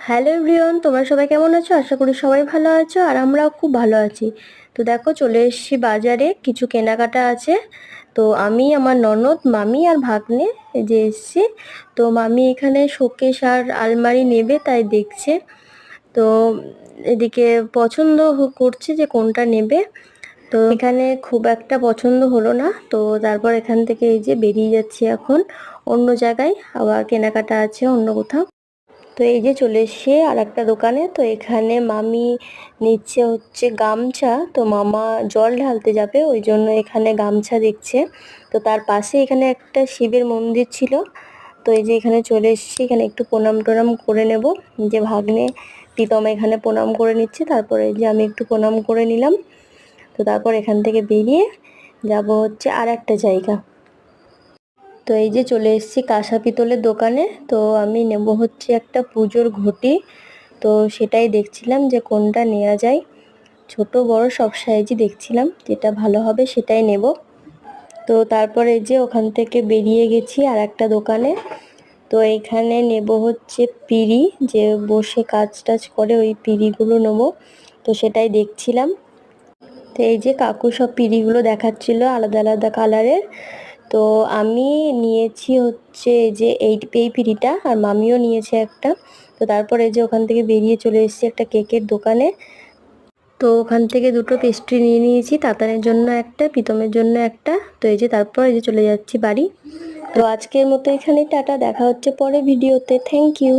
Hello everyone, তোমরা সবাই কেমন আছো? আশা করি সবাই ভালো আছো আর আমরাও খুব ভালো আছি। তো দেখো চলে এসেছি বাজারে, কিছু কেনাকাটা আছে। তো আমি, আমার ননদ, মামি আর ভাগ্নে এই যে এসছি। তো মামি এখানে শোকেস আর আলমারি নেবে তাই দেখছে। তো এদিকে পছন্দ করছে যে কোনটা নেবে। তো এখানে খুব একটা পছন্দ হলো না, তো তারপর এখান থেকে এই যে বেরিয়ে যাচ্ছি এখন অন্য জায়গায়, আবার কেনাকাটা আছে অন্য কোথাও। তো এই যে চলে এসেছি আর একটা দোকানে। তো এখানে মামি নিচ্ছে হচ্ছে গামছা, তো মামা জল ঢালতে যাবে ওই জন্য এখানে গামছা দেখছে। তো তার পাশে এখানে একটা শিবের মন্দির ছিল। তো এই যে এখানে চলে এসেছি, এখানে একটু প্রণাম টোনাম করে নেব। যে ভাগ্নে প্রীতম এখানে প্রণাম করে নিচ্ছে, তারপরে এই যে আমি একটু প্রণাম করে নিলাম। তো তারপর এখান থেকে বেরিয়ে যাব হচ্ছে আর একটা জায়গা। তো এই যে চলে এসেছি কাঁসা পিতলের দোকানে। তো আমি নেব হচ্ছে একটা পুজোর ঘটি। তো সেটাই দেখছিলাম যে কোনটা নেওয়া যায়, ছোট বড় সব সাইজই দেখছিলাম, যেটা ভালো হবে সেটাই নেব। তো তারপরে এই যে ওখান থেকে বেরিয়ে গেছি আর একটা দোকানে। তো এইখানে নেব হচ্ছে পিঁড়ি, যে বসে কাজ টাজ করে ওই পিঁড়িগুলো নেব। তো সেটাই দেখছিলাম। তো এই যে কাকু সব পিঁড়িগুলো দেখাচ্ছিল আলাদা আলাদা কালারের। তো আমি নিয়েছি হচ্ছে এই যে এই পিঁড়িটা, আর মামিও নিয়েছে একটা। তো তারপর এই যে ওখান থেকে বেরিয়ে চলে এসেছি একটা কেকের দোকানে। তো ওখান থেকে দুটো পেস্ট্রি নিয়ে নিয়েছি, তাতানের জন্য একটা, প্রীতমের জন্য একটা। তো এই যে তারপর এই যে চলে যাচ্ছি বাড়ি। তো আজকের মতো এখানে টাটা, দেখা হচ্ছে পরে ভিডিওতে। Thank you.